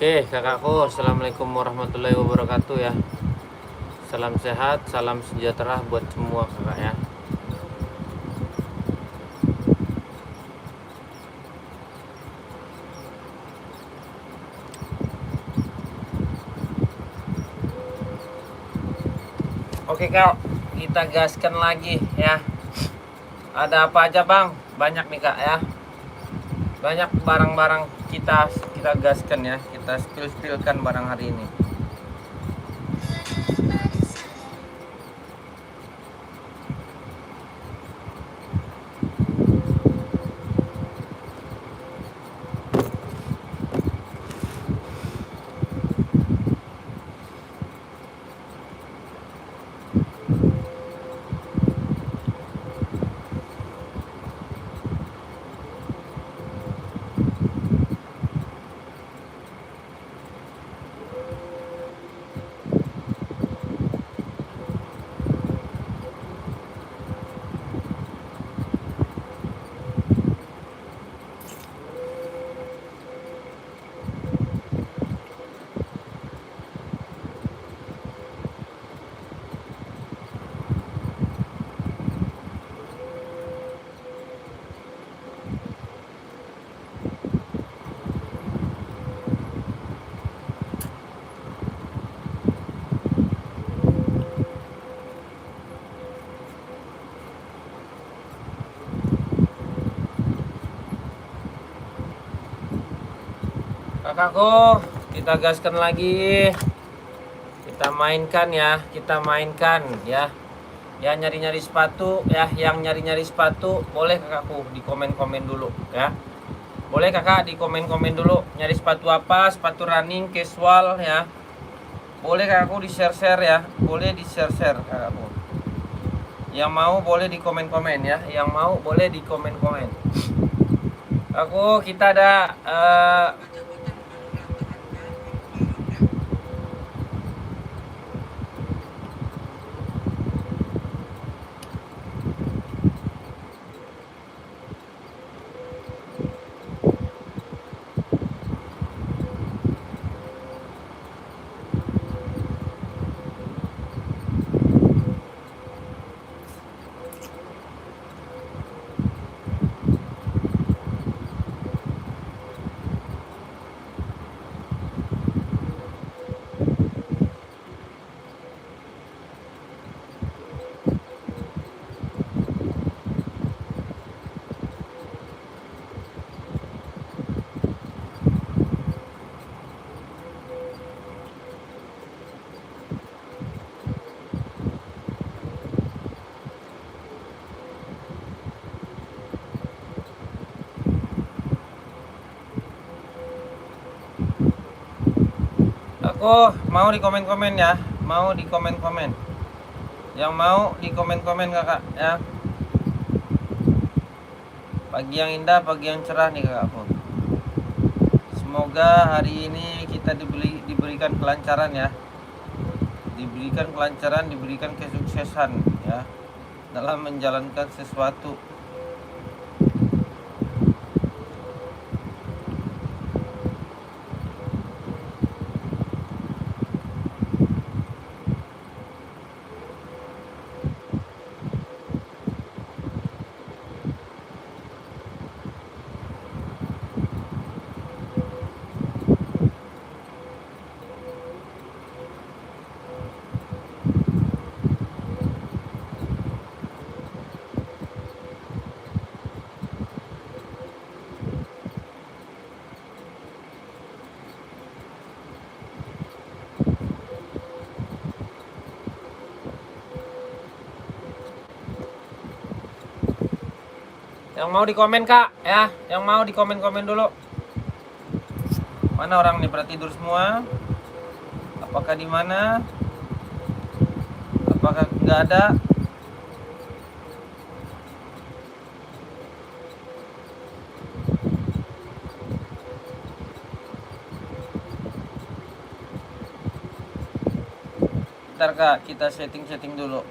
Oke, kakakku, assalamualaikum warahmatullahi wabarakatuh ya. Salam sehat, salam sejahtera buat semua kakak ya. Oke kak, kita gaskan lagi ya. Ada apa aja bang? Banyak nih kak ya. Banyak barang-barang kita gaskan ya. Kita spill-spillkan barang hari ini. Kakakku, kita gaskan lagi. Kita mainkan ya, Ya nyari-nyari sepatu ya, yang nyari-nyari sepatu boleh kakakku di komen-komen dulu ya. Boleh kakak di komen-komen dulu nyari sepatu apa, sepatu running, casual ya. Boleh kakakku di share-share ya, boleh di share-share kakakku. Yang mau boleh di komen-komen ya, yang mau boleh di komen-komen. Aku kita ada aku mau di komen-komen ya, mau di komen-komen. Yang mau di komen-komen kakak ya. Pagi yang indah, pagi yang cerah nih kakakku. Semoga hari ini kita diberikan kelancaran ya. Diberikan kelancaran, diberikan kesuksesan ya dalam menjalankan sesuatu. Yang mau di komen kak ya, yang mau di komen-komen dulu. Mana orang nih, pada tidur semua? Apakah di mana? Apakah nggak ada? Bentar kak, kita setting dulu.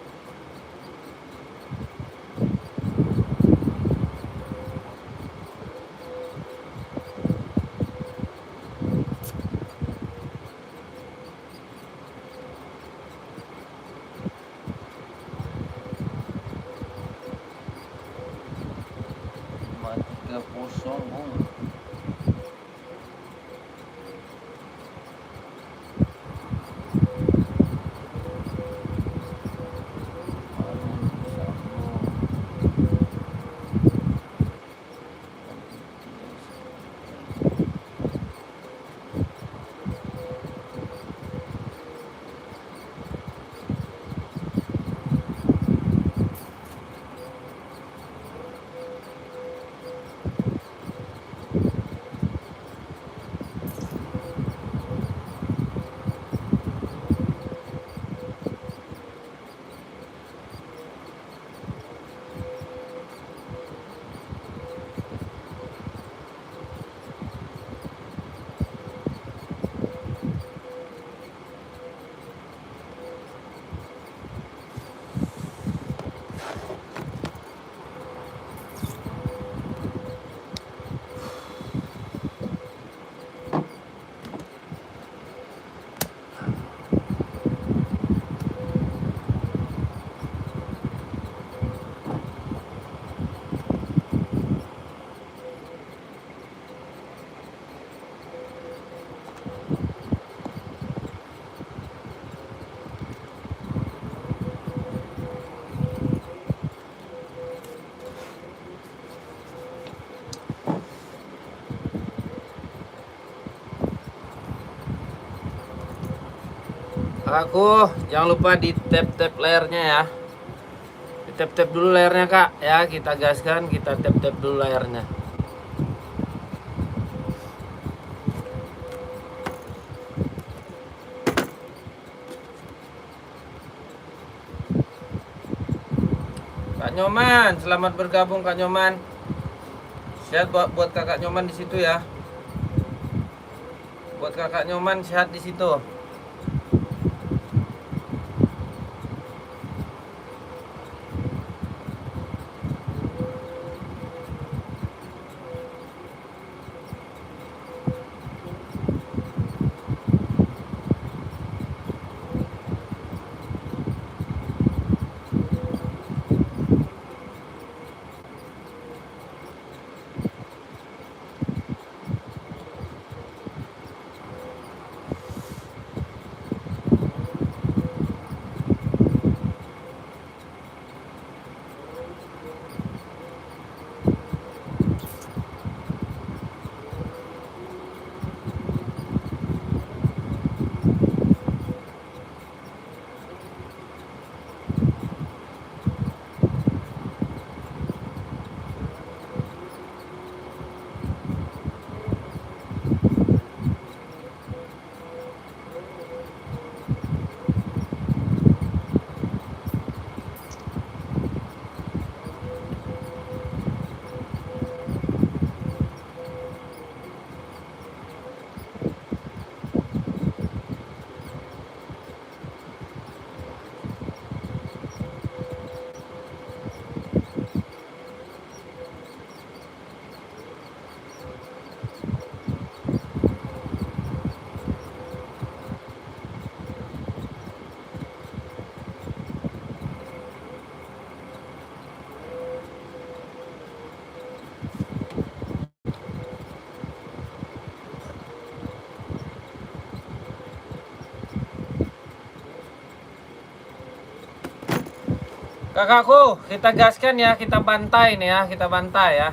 Aku jangan lupa di tap layarnya ya. Di tap dulu layarnya kak ya. Kita gaskan, kita tap dulu layarnya. Kak Nyoman, selamat bergabung Kak Nyoman. Sehat buat kakak Nyoman di situ ya. Buat kakak Nyoman sehat di situ. Kakakku, kita gaskan ya, kita bantai nih ya, kita bantai ya.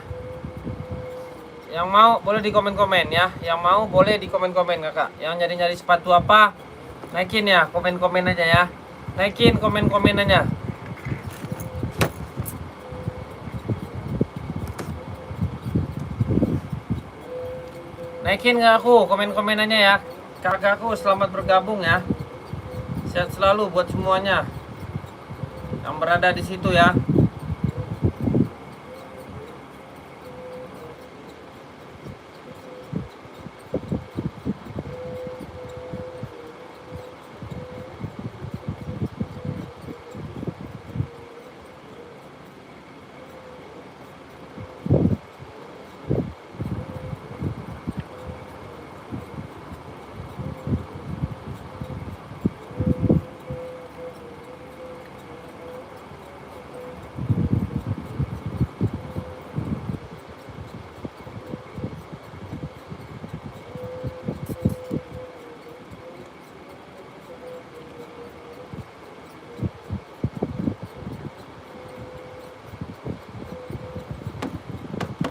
Yang mau boleh di komen-komen ya, yang mau boleh di komen-komen kakak. Yang nyari-nyari sepatu apa, naikin ya, komen-komen aja ya. Naikin komen-komen aja. Naikin kakakku, komen-komen aja ya. Kakakku selamat bergabung ya. Sehat selalu buat semuanya yang berada di situ ya.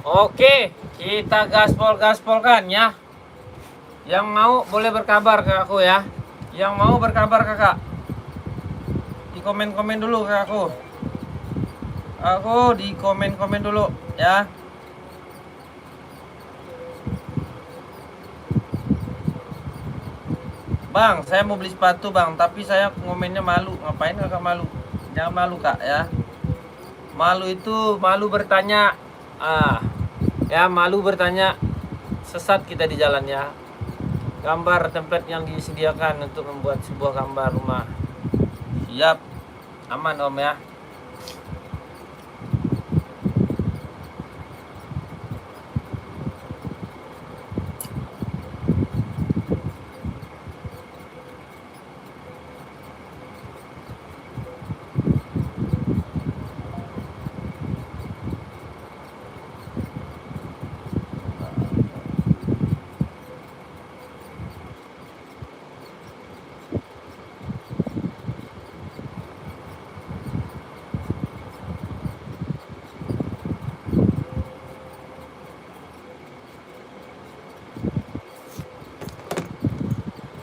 Oke, kita gaspol-gaspolkan ya. Yang mau boleh berkabar ke aku ya. Yang mau berkabar kakak, di komen-komen dulu ke aku. Aku di komen-komen dulu ya. Bang, saya mau beli sepatu bang, tapi saya ngomennya malu. Ngapain kakak malu? Jangan malu kak ya. Malu itu malu bertanya. Ya malu bertanya, sesat kita di jalan ya. Gambar template yang disediakan untuk membuat sebuah gambar rumah. Siap, aman om ya.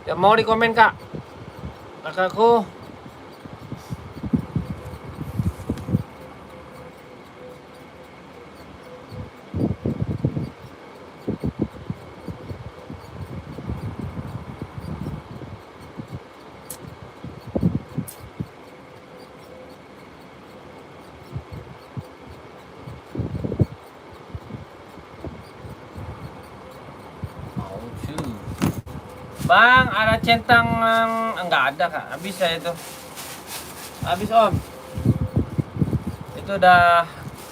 Ya mau di komen kak. kakakku. Bang, ada centang enggak ada kak, habis ya itu. Habis om. Itu udah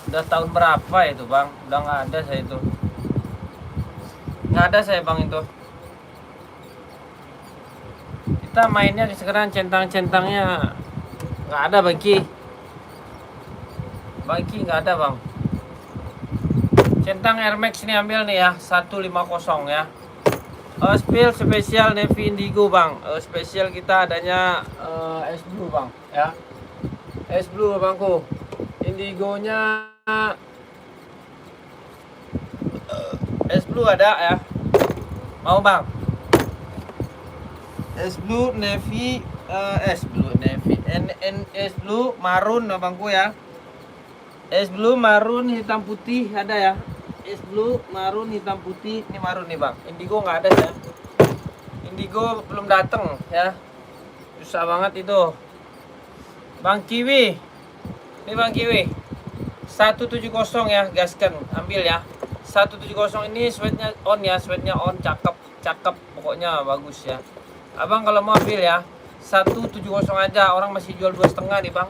tahun berapa itu bang? Udah nggak ada saya itu. Nggak ada saya bang itu. Kita mainnya sekarang centang-centangnya nggak ada bangki. Bangki nggak ada bang. Centang Air Max ini ambil nih ya, 150 ya. Spill spesial Navy Indigo bang. Spesial kita adanya S Blue bang ya. S Blue bangku. Indigonya S Blue ada ya. Mau bang? S Blue Navy S Blue Navy S Blue marun bangku ya. S Blue marun hitam putih ada ya. Es blue, marun, hitam putih. Ini marun nih bang. Indigo nggak ada ya. Indigo belum datang ya. Susah banget itu. Bang Kiwi. Ini bang Kiwi. 170 ya, gaskan. Ambil ya. 170 ini sweatnya on ya. Sweatnya on, cakep. Cakep. Pokoknya bagus ya. Abang kalau mau ambil ya. 170 aja. Orang masih jual 2,5 nih bang.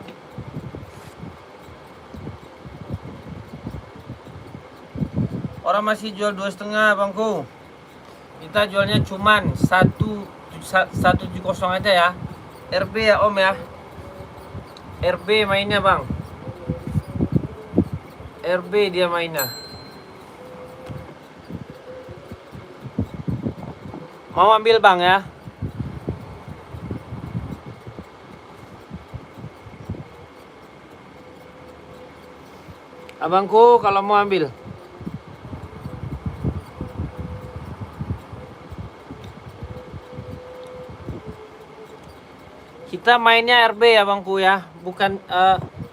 Orang masih jual 2,5 bangku. Kita jualnya cuman 170 aja ya. RB ya om ya. RB mainnya bang. RB dia mainnya. Mau ambil bang ya. Abangku kalau mau ambil. Kita mainnya RB ya bangku ya, bukan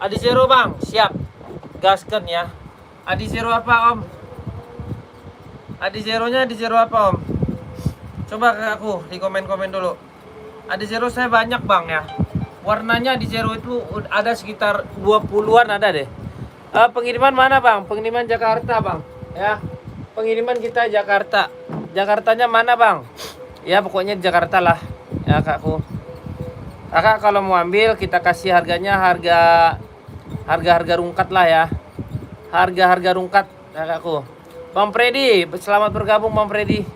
Adi Zero bang, siap, gaskan ya. Adi Zero apa om? Adi Zeronya Adi Zero apa om? Coba ke aku di komen-komen dulu. Adi Zero saya banyak bang ya. Warnanya Adi Zero itu ada sekitar 20-an ada deh. Pengiriman mana bang? Pengiriman Jakarta bang, ya. Pengiriman kita Jakarta. Jakartanya mana bang? Ya pokoknya Jakarta lah, ya kakku. Kakak kalau mau ambil kita kasih harganya harga rungkat lah ya. Harga rungkat kakakku. Bang Freddy, selamat bergabung Bang Freddy.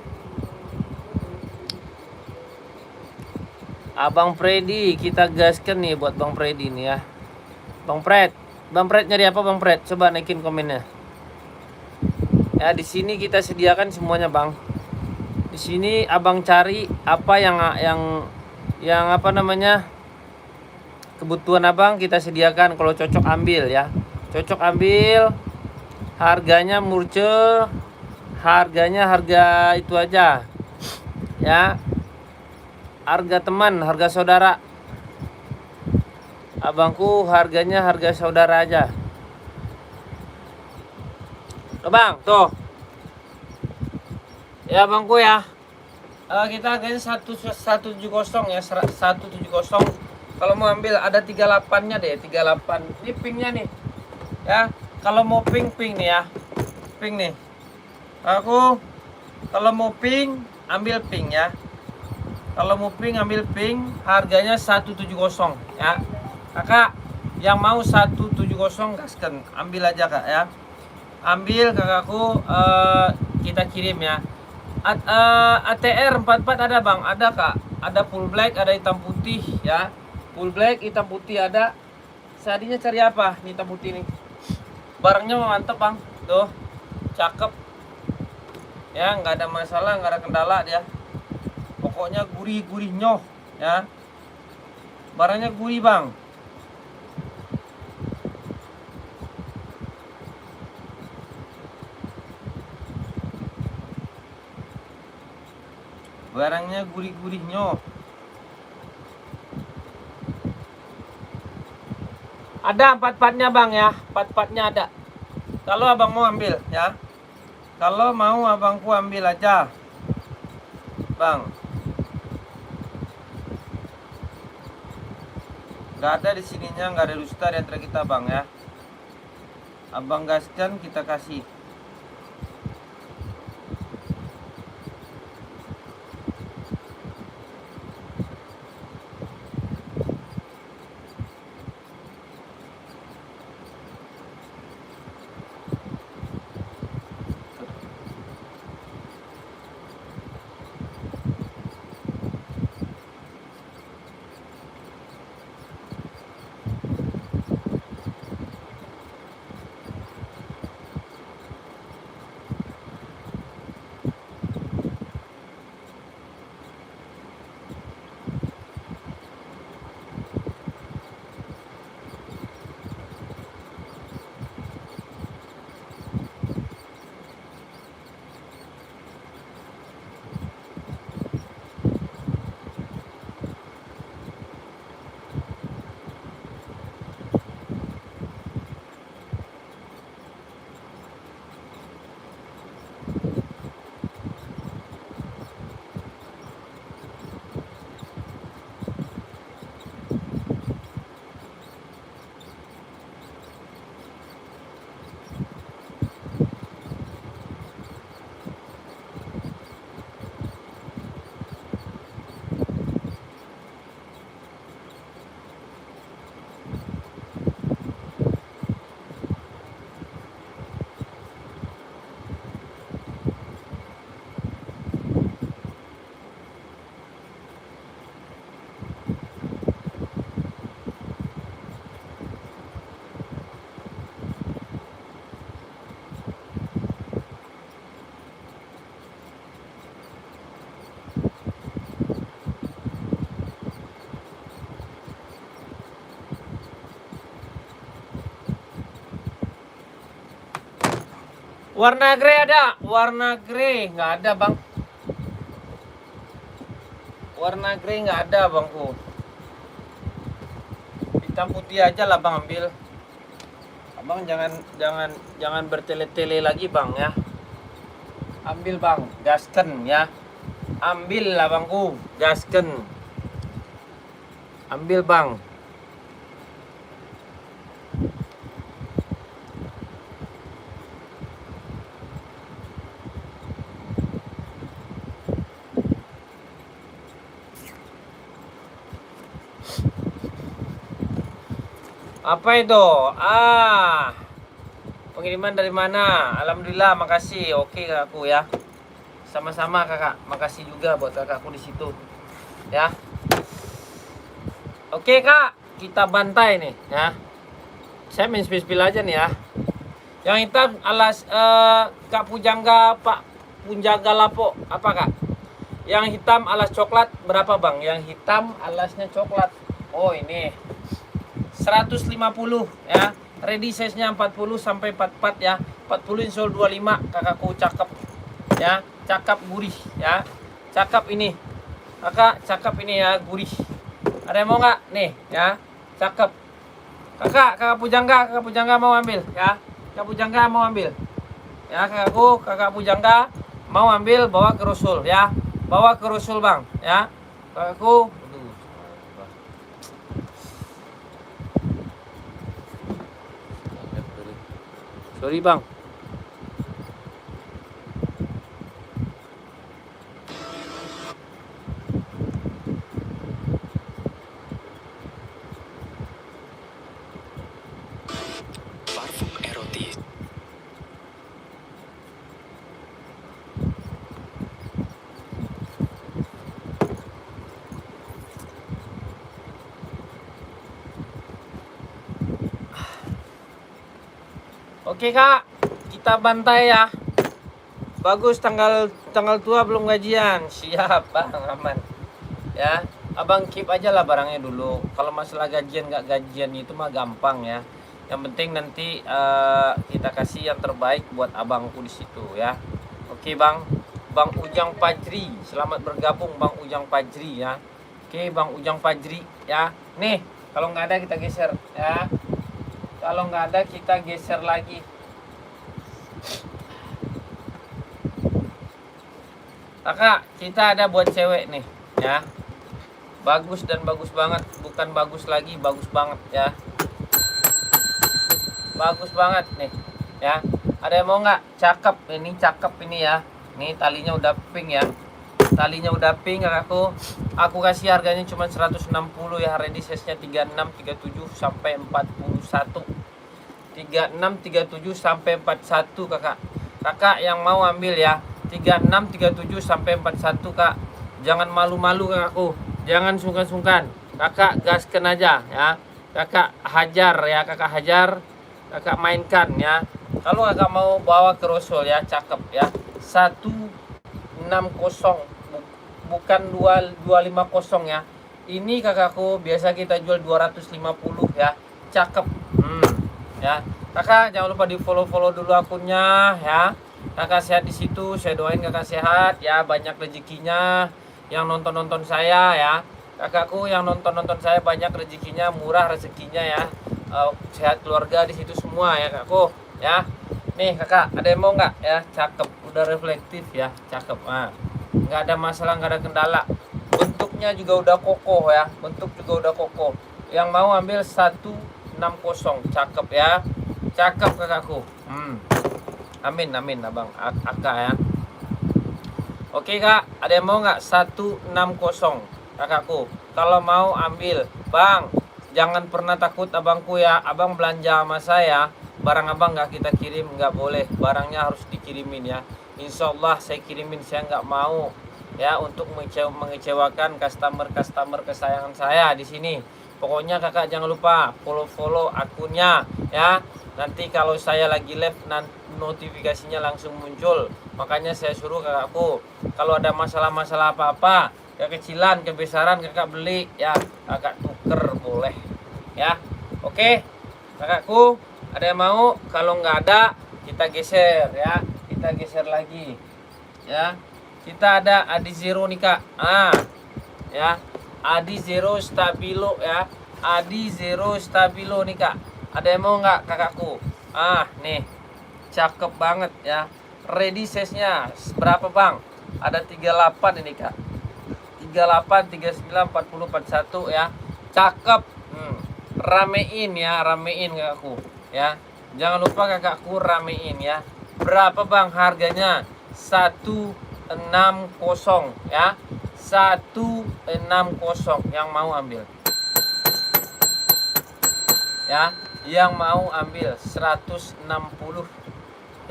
Abang Freddy, kita gaskan nih buat Bang Freddy nih ya. Bang Fred nyari apa Bang Fred? Coba naikin komennya. Ya di sini kita sediakan semuanya bang. Di sini abang cari apa yang apa namanya, kebutuhan abang kita sediakan. Kalau cocok ambil ya, cocok ambil. Harganya murce, harganya harga itu aja ya, harga teman, harga saudara. Abangku harganya harga saudara aja. Tuh bang, tuh ya abangku ya. Kita harganya 170 ya, 170. Kalau mau ambil ada 38-nya deh, 38. Ini pinknya nih. Ya, kalau mau pink nih ya. Pink nih. Aku kalau mau pink ambil pink ya. Kalau mau pink ambil pink, harganya 170 ya. Kakak yang mau 170 gaskan, ambil aja kak ya. Ambil kakakku, kita kirim ya. ATR 44 ada bang, ada kak, ada full black, ada hitam putih ya. Full black, hitam putih ada. Sadinya cari apa? Ini hitam putih nih. Barangnya mantep bang, tuh, cakep. Ya, nggak ada masalah, nggak ada kendala dia. Pokoknya gurih nyoh ya. Barangnya gurih bang. Barangnya gurih nyoh. Ada 4-4-nya bang ya, 4-4-nya ada. Kalau abang mau ambil ya, kalau mau abangku ambil aja bang. Gak ada di sininya, gak ada dusta di antara kita bang ya. Abang gaskan kita kasih. Warna grey ada? Warna grey nggak ada bang. Warna grey nggak ada bangku. Hitam putih aja lah bang ambil. Abang jangan bertele-tele lagi bang ya. Ambil bang, gasken ya. Ambil lah bangku, gasken. Ambil bang. Apa itu? Pengiriman dari mana? Alhamdulillah, makasih. Oke kakakku ya. Sama-sama kakak. Makasih juga buat kakakku di situ. Ya. Oke kak, kita bantai nih ya. Saya main spill aja nih ya. Yang hitam alas Kak Pujangga, Pak Punjaga Lapo. Apa kak? Yang hitam alas coklat berapa bang? Yang hitam alasnya coklat. Oh ini 150 ya. Ready size-nya 40 sampai 44 ya. 40 insol 25 kakakku cakep. Ya, cakep gurih ya. Cakep ini. Kakak cakep ini ya, gurih. Ada yang mau nggak? Nih ya. Cakep. Kakak Pujangga mau ambil ya. Kakak Pujangga mau ambil. Ya, kakak Pujangga mau ambil, bawa ke Rusul ya. Bawa ke Rusul bang ya. Kakakku sorry bang. Parfum erotis. Oke kak, kita bantai ya. Bagus, tanggal tua belum gajian. Siap bang, aman. Ya, abang keep aja lah barangnya dulu. Kalau masalah gajian nggak gajian itu mah gampang ya. Yang penting nanti kita kasih yang terbaik buat abangku di situ ya. Oke bang, Bang Ujang Fajri, selamat bergabung Bang Ujang Fajri ya. Oke Bang Ujang Fajri ya. Nih, kalau nggak ada kita geser ya. Kalau nggak ada kita geser lagi. Kakak, kita ada buat cewek nih, ya. Bagus dan bagus banget, bukan bagus lagi, bagus banget ya. Bagus banget nih, ya. Ada yang mau nggak? Cakep, ini cakep ini ya. Nih talinya udah pink ya. Talinya udah pink kakakku. Aku kasih harganya cuma 160 ya. Ready size-nya 36, 37 sampai 41. 36, 37 sampai 41 kakak. Kakak yang mau ambil ya. 36, 37 sampai 41 kak. Jangan malu-malu kakakku. Jangan sungkan-sungkan. Kakak gaskan aja ya. Kakak hajar ya, kakak hajar. Kakak mainkan ya. Kalau kakak mau bawa ke Rosol ya, cakep ya. 160 bukan 250 ya. Ini kakakku biasa kita jual 250 ya. Cakep. Ya. Kakak jangan lupa di follow dulu akunnya ya. Kakak sehat di situ, saya doain kakak sehat ya, banyak rezekinya. Yang nonton saya ya, kakakku yang nonton saya banyak rezekinya, murah rezekinya ya. Sehat keluarga di situ semua ya kakakku ya. Nih kakak, ada yang mau nggak ya? Cakep, udah reflektif ya, cakep. Nah, nggak ada masalah, nggak ada kendala. Bentuknya juga udah kokoh ya, bentuk juga udah kokoh. Yang mau ambil 160, cakep ya, cakep kakakku. Amin abang Aka ya. Oke kak, ada yang mau nggak? 160 kakakku. Kalau mau ambil bang, jangan pernah takut abangku ya. Abang belanja sama saya, barang abang nggak kita kirim, nggak boleh. Barangnya harus dikirimin ya. Insya Allah saya kirimin, saya nggak mau ya untuk mengecewakan customer kesayangan saya di sini. Pokoknya kakak jangan lupa follow akunnya ya. Nanti kalau saya lagi live nanti notifikasinya langsung muncul. Makanya saya suruh kakakku kalau ada masalah apa-apa, kekecilan, kebesaran kakak beli ya, kakak tuker boleh ya. Oke kakakku, ada yang mau? Kalau nggak ada kita geser ya, kita geser lagi ya. Kita ada Adi Zero nih kak. Ya, Adi Zero Stabilo ya. Adi Zero Stabilo nih kak. Ada yang mau nggak kakakku? Nih cakep banget ya. Ready size-nya berapa bang? Ada 38 ini kak. 38, 39, 40, 41 ya. Cakep. Ramein ya, ramein kakakku ya. Jangan lupa kakakku ramein ya. Berapa bang harganya? 160 ya. 160 yang mau ambil ya, yang mau ambil 160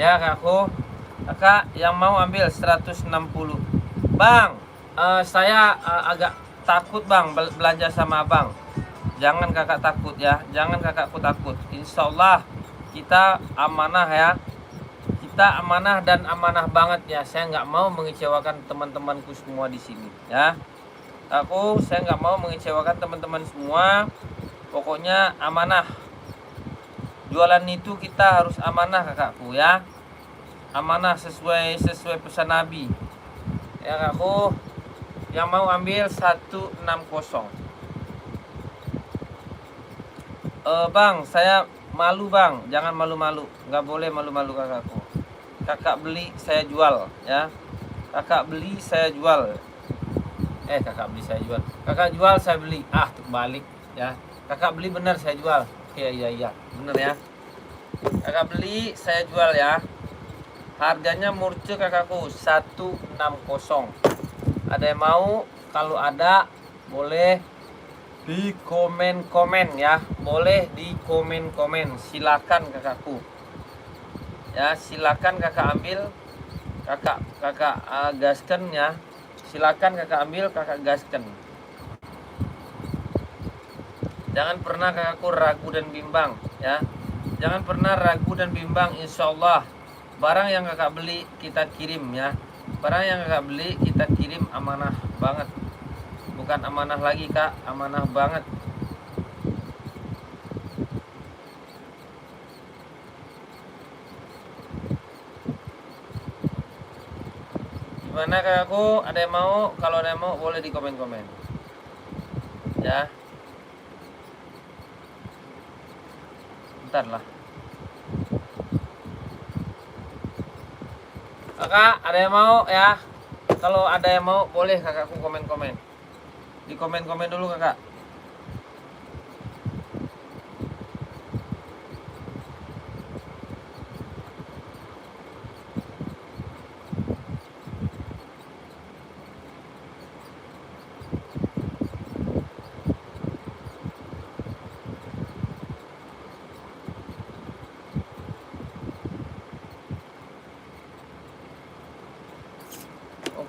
ya kakakku. Kakak yang mau ambil 160 bang. Saya agak takut bang belanja sama abang. Jangan kakak takut ya, jangan kakakku takut. Insya Allah kita amanah ya, kita amanah dan amanah banget ya. Saya nggak mau mengecewakan teman-temanku semua di sini ya. Saya nggak mau mengecewakan teman-teman semua. Pokoknya amanah. Jualan itu kita harus amanah kakakku ya. Amanah sesuai pesan Nabi. Ya kakakku, yang mau ambil 160. Bang, saya malu bang. Jangan malu-malu. Nggak boleh malu-malu kakakku. Kakak beli saya jual ya. Kakak beli saya jual. Kakak beli saya jual. Kakak jual saya beli. Terbalik ya. Kakak beli bener saya jual. Iya bener ya. Kakak beli saya jual ya. Harganya murce kakakku 160. Ada yang mau? Kalau ada boleh di komen ya. Boleh di komen. Silakan kakakku. Ya, silakan kakak ambil. Kakak gaskan ya. Silakan kakak ambil, kakak gaskan. Jangan pernah kakakku ragu dan bimbang ya. Jangan pernah ragu dan bimbang. Insya Allah barang yang kakak beli kita kirim ya. Barang yang kakak beli kita kirim amanah banget. Bukan amanah lagi kak, amanah banget. Gimana kakakku? Ada yang mau? Kalau ada yang mau boleh di komen ya. sebentar lah. Kakak, ada yang mau ya? Kalau ada yang mau, boleh kakakku komen-komen. Di komen-komen dulu kakak.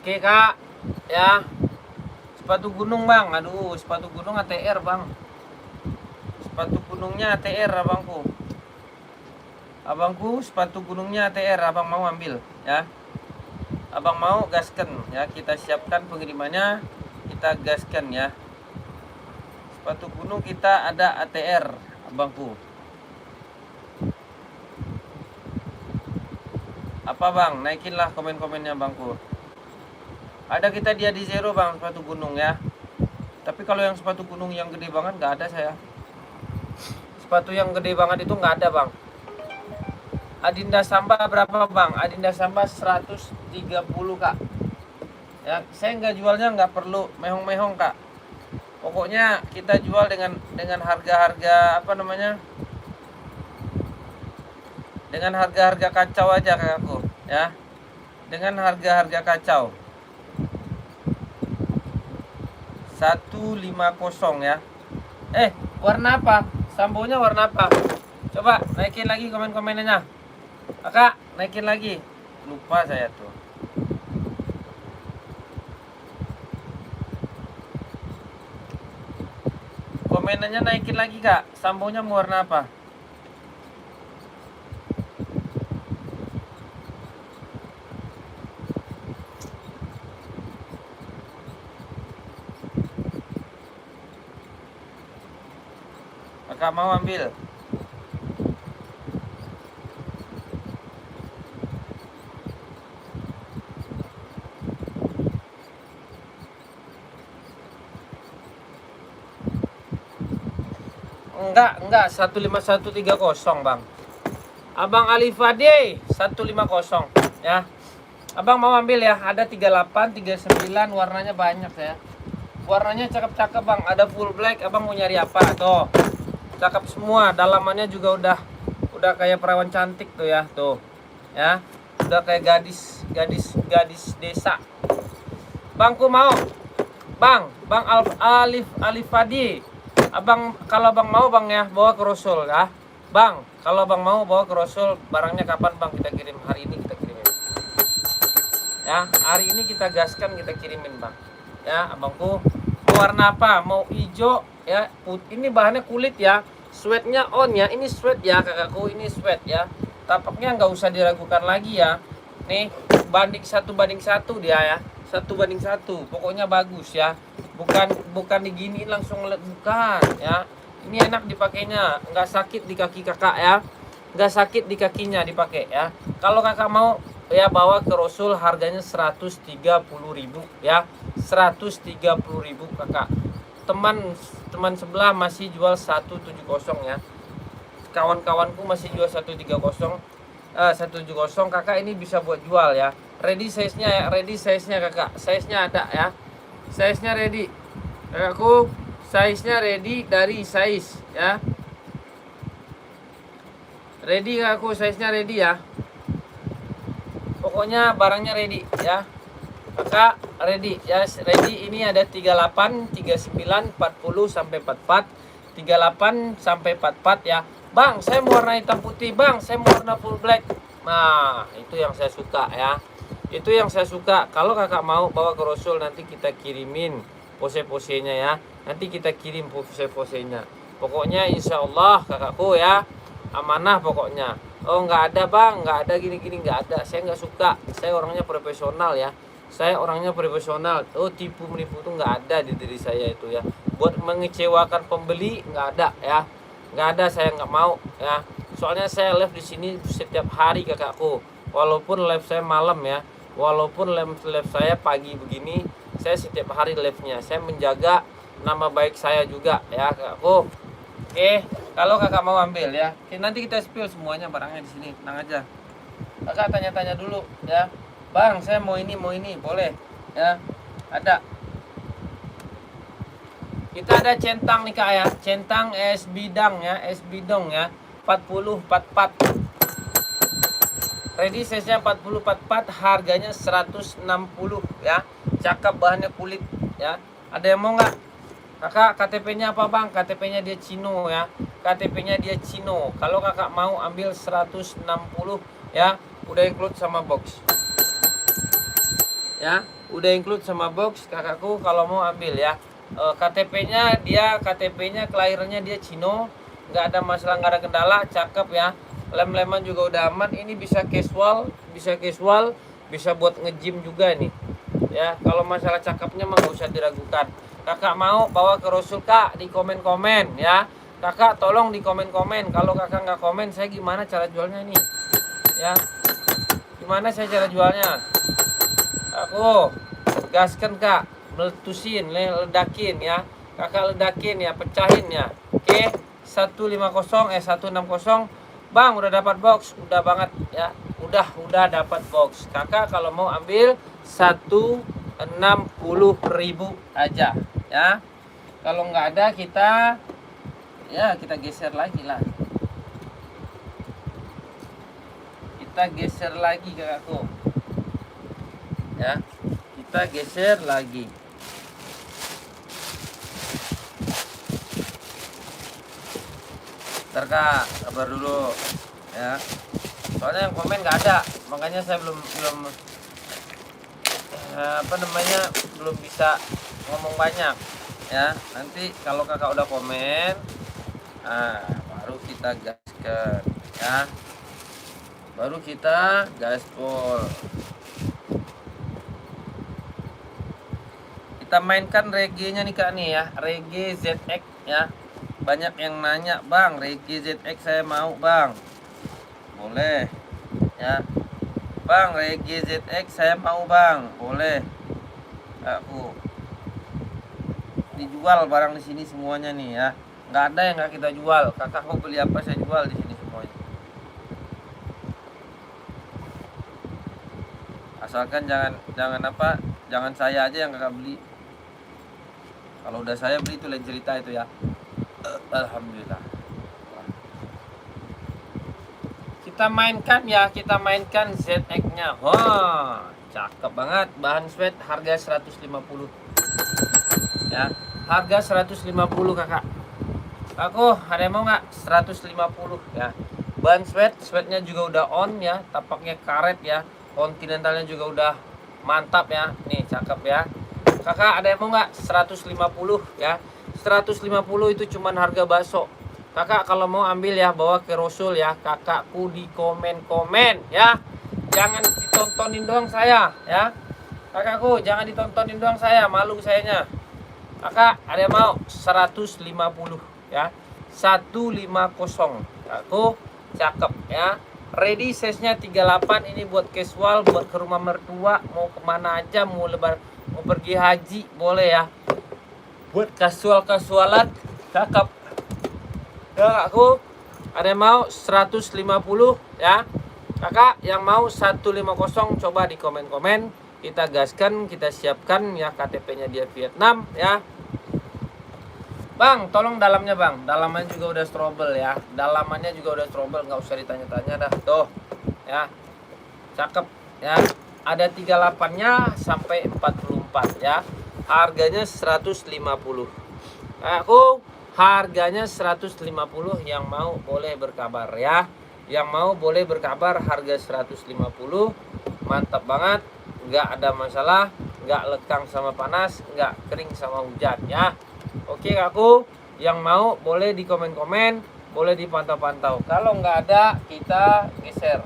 Oke kak, ya. Sepatu gunung bang, aduh sepatu gunung ATR bang. Sepatu gunungnya ATR abangku. Abangku sepatu gunungnya ATR, abang mau ambil ya. Abang mau gaskan ya, kita siapkan pengirimannya, kita gaskan ya. Sepatu gunung kita ada ATR abangku. Apa bang, naikinlah komen-komennya abangku. Ada kita dia di zero bang, sepatu gunung ya. Tapi kalau yang sepatu gunung yang gede banget nggak ada saya. Sepatu yang gede banget itu nggak ada bang. Adinda Samba berapa bang? Adinda Samba 130 kak. Ya, saya nggak jualnya nggak perlu mehong-mehong kak. Pokoknya kita jual dengan harga-harga apa namanya? Dengan harga-harga kacau aja kakakku ya. Dengan harga-harga kacau. 150 ya. Warna apa? Sambonya warna apa? Coba naikin lagi komen-komennya. Kakak, naikin lagi. Lupa saya tuh. Komenannya naikin lagi kak. Sambonya mau warna apa? Kakak mau ambil? Enggak 15130 bang. Abang Alifade 150 ya. Abang mau ambil ya, ada 38, 39, warnanya banyak ya. Warnanya cakep-cakep bang, ada full black. Abang mau nyari apa? Tuh, cakep semua, dalamannya juga udah kayak perawan cantik tuh ya, tuh ya, udah kayak gadis desa. Bangku mau bang Alifadi. Abang, kalau abang mau bang ya, bawa ke Rasul ya bang. Kalau abang mau bawa ke Rasul, barangnya kapan bang kita kirim? Hari ini kita kirimin ya, hari ini kita gaskan, kita kirimin bang ya. Abangku mau warna apa? Mau hijau ya, ini bahannya kulit ya, sweatnya on ya, ini sweat ya kakakku, ini sweat ya, tapaknya nggak usah diragukan lagi ya. Nih banding 1 banding 1 dia ya, 1 banding 1, pokoknya bagus ya, bukan diginiin langsung bukan ya. Ini enak dipakainya, nggak sakit di kaki kakak ya, nggak sakit di kakinya dipakai ya. Kalau kakak mau ya bawa ke Rasul, harganya 130.000 ya, 130.000 kakak. Teman sebelah masih jual 170 ya, kawan-kawanku masih jual 170. Kakak ini bisa buat jual ya. Ready size-nya ya, ready size-nya kakak, size-nya ada ya, size-nya ready kakakku, size-nya ready dari size ya, ready kakakku, size-nya ready ya. Pokoknya barangnya ready ya kakak, ready ya, ready. Ini ada 38, 39, 40 sampai 44, 38 sampai 44 ya. Bang, saya mau warna hitam putih bang, saya mau warna full black. Nah, itu yang saya suka ya, itu yang saya suka. Kalau kakak mau bawa ke Rasul, nanti kita kirimin pose-posenya ya, nanti kita kirim pose-posenya. Pokoknya insya Allah kakakku ya, amanah pokoknya. Oh nggak ada bang, nggak ada gini-gini, nggak ada. Saya nggak suka, saya orangnya profesional ya, saya orangnya profesional. Oh tipu menipu itu nggak ada di diri saya itu ya, buat mengecewakan pembeli nggak ada ya, nggak ada, saya nggak mau ya. Soalnya saya live di sini setiap hari kakakku, walaupun live saya malam ya, walaupun live saya pagi begini, saya setiap hari live-nya. Saya menjaga nama baik saya juga ya kakakku. Oke. Kalau kakak mau ambil ya, nanti kita spill semuanya barangnya di sini, tenang aja. Kakak tanya-tanya dulu ya, bang saya mau ini boleh ya, ada. Kita ada centang nih kak ya, centang es bidang ya, es bidong ya, 40 44. Ready size-nya 40 44, harganya 160 ya. Cakep bahannya kulit ya. Ada yang mau nggak? Kakak KTP-nya apa bang? KTP-nya dia Cino ya. KTP-nya dia Cino. Kalau kakak mau ambil 160 ya, udah include sama box. Ya, udah include sama box kakakku kalau mau ambil ya. KTP-nya kelahirannya dia Cino. Nggak ada masalah, nggak ada kendala, cakep ya. Lem-leman juga udah aman. Ini bisa casual, bisa buat nge-gym juga nih. Ya, kalau masalah cakepnya mah nggak usah diragukan. Kakak mau bawa ke Rasul kak, di komen-komen ya. Kakak tolong di komen-komen. Kalau kakak nggak komen, saya gimana cara jualnya ini? Ya, gimana saya cara jualnya? Aku gaskan kak, meletusin, ledakin ya. Kakak ledakin ya, pecahin ya. Oke, 160 bang udah dapat box, udah banget ya. Udah dapat box. Kakak kalau mau ambil 160.000 aja ya. Kalau nggak ada kita geser lagi lah. Kita geser lagi kakakku. Ya. Kita geser lagi. Bentar kak, sabar dulu ya. Soalnya yang komen nggak ada, makanya saya belum belum bisa ngomong banyak ya. Nanti kalau kakak udah komen, baru kita gaskan ya, baru kita gaspol. Kita mainkan reggae-nya nih kak nih ya, reggae ZX ya. Banyak yang nanya bang, reggae ZX saya mau bang, boleh ya. Bang, reggae ZX saya mau bang, boleh. Aku dijual barang di sini semuanya nih ya. Nggak ada yang nggak kita jual. Kakak mau beli apa saya jual di sini semuanya. Asalkan jangan saya aja yang kakak beli. Kalau udah saya beli itu lain cerita itu ya. Alhamdulillah. Kita mainkan ZX-nya. Wah, cakep banget. Bahan sweat harga 150. Ya, harga 150 kakak. Aku ada yang mau nggak? 150 ya. Bahan sweatnya juga udah on ya. Tapaknya karet ya. Kontinentalnya juga udah mantap ya. Nih, cakep ya. Kakak ada yang mau nggak? 150 ya. 150 itu cuman harga bakso. Kakak kalau mau ambil ya, bawa ke Rasul ya. Kakakku di komen-komen ya. Jangan ditontonin doang saya ya. Kakakku jangan ditontonin doang saya, malu sayanya. Kakak ada yang mau? 150 ya. 150. Aku cakep ya. Ready size-nya 38. Ini buat casual, buat ke rumah mertua, mau kemana aja, mau pergi haji boleh ya. Buat kasualan cakep ya. Aku ada yang mau 150 ya. Kakak yang mau 150 coba di komen-komen. Kita gaskan, kita siapkan ya. KTP-nya dia Vietnam ya. Bang, tolong dalamnya bang. Dalamannya juga udah strobel ya. Dalamannya juga udah strobel, nggak usah ditanya-tanya dah. Tuh ya, cakep ya. Ada 38-nya sampai 44 ya. Harganya 150. Aku harganya 150. Yang mau boleh berkabar ya. Yang mau boleh berkabar, harga 150. Mantap banget. Nggak ada masalah, nggak lekang sama panas, nggak kering sama hujan ya. Oke aku, yang mau boleh di komen-komen, boleh dipantau-pantau. Kalau nggak ada, kita geser.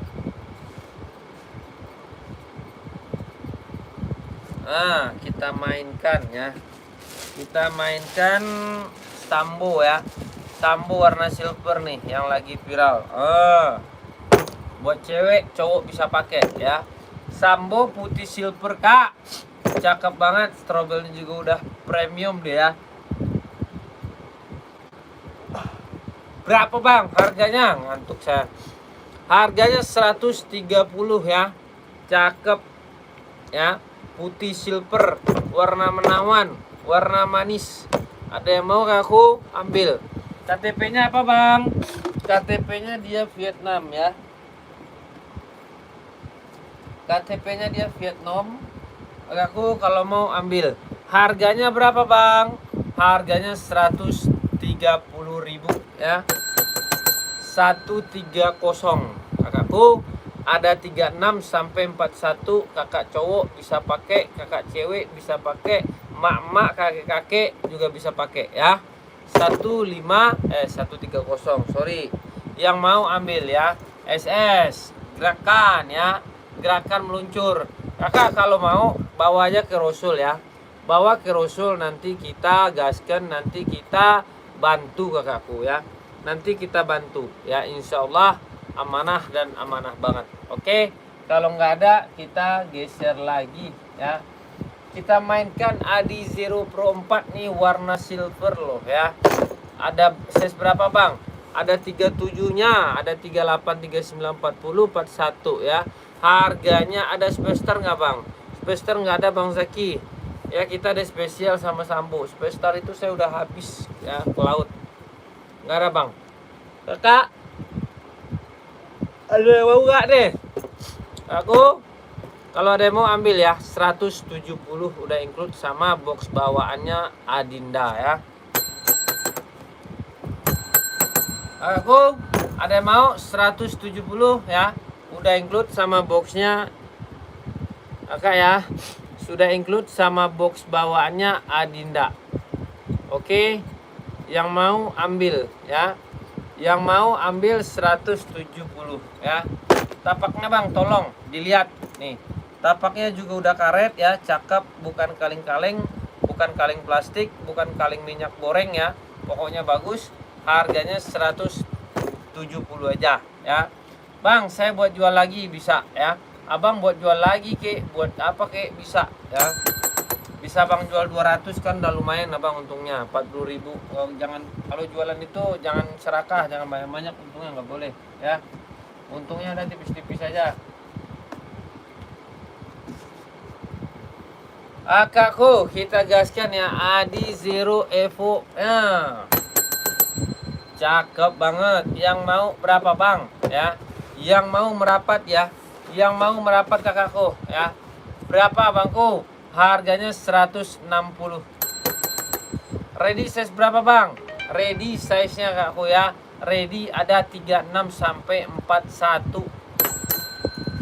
Nah, kita mainkan ya. Kita mainkan Sambo ya. Sambo warna silver nih yang lagi viral. Buat cewek, cowok bisa pakai ya. Sambo putih silver kak. Cakep banget, strobelnya juga udah premium deh ya. Berapa bang harganya? Ngantuk saya. Harganya 130 ya. Cakep ya. Putih silver, warna menawan, warna manis. Ada yang mau aku ambil. KTP-nya apa bang? KTP-nya dia Vietnam ya. KTP-nya dia Vietnam. Aku kalau mau ambil. Harganya berapa bang? Harganya 130.000 ya. 130. Kakakku ada 36 sampai 41. Kakak cowok bisa pakai, kakak cewek bisa pakai, mak-mak, kakek-kakek juga bisa pakai ya. 130, sorry. Yang mau ambil ya. SS gerakan ya. Gerakan meluncur. Kakak kalau mau bawa aja ke Rasul ya. Bawa ke Rasul, nanti kita gaskan, nanti kita bantu kakakku ya. Nanti kita bantu ya, insya Allah amanah dan amanah banget. Oke, kalau nggak ada kita geser lagi ya. Kita mainkan Adi Zero Pro 4 nih, warna silver loh ya. Ada size berapa bang? Ada 37-nya, ada 38, 39, 40, 41 ya. Harganya ada spesial nggak bang? Spesial nggak ada bang Zaki ya. Kita ada spesial sama Sambo. Spesial itu saya udah habis ya, ke laut. Nggak ada bang. Kakak ada yang mau nggak deh? Aku kalau ada yang mau ambil ya. 170 udah include sama box bawaannya Adinda ya. Aku ada yang mau 170 ya. Udah include sama boxnya kakak ya. Sudah include sama box bawaannya Adinda. Oke, yang mau ambil ya. Yang mau ambil 170 ya. Tapaknya bang tolong dilihat nih. Tapaknya juga udah karet ya, cakep, bukan kaleng-kaleng, bukan kaleng plastik, bukan kaleng minyak goreng ya. Pokoknya bagus. Harganya 170 aja ya. Bang, saya buat jual lagi bisa ya. Abang buat jual lagi kek, buat apa kek bisa ya. Bisa bang jual 200 kan udah lumayan abang untungnya. 40.000. Jangan, kalau jualan itu jangan serakah, jangan banyak-banyak, untungnya nggak boleh ya. Untungnya ada tipis-tipis aja. Kakakku, kita gaskan ya Adi Zero Evo ya. Cakep banget. Yang mau berapa bang ya? Yang mau merapat ya. Yang mau merapat kakakku ya. Berapa bangku? Harganya 160. Ready size berapa bang? Ready size-nya kakakku ya. Ready ada 36 sampai 41.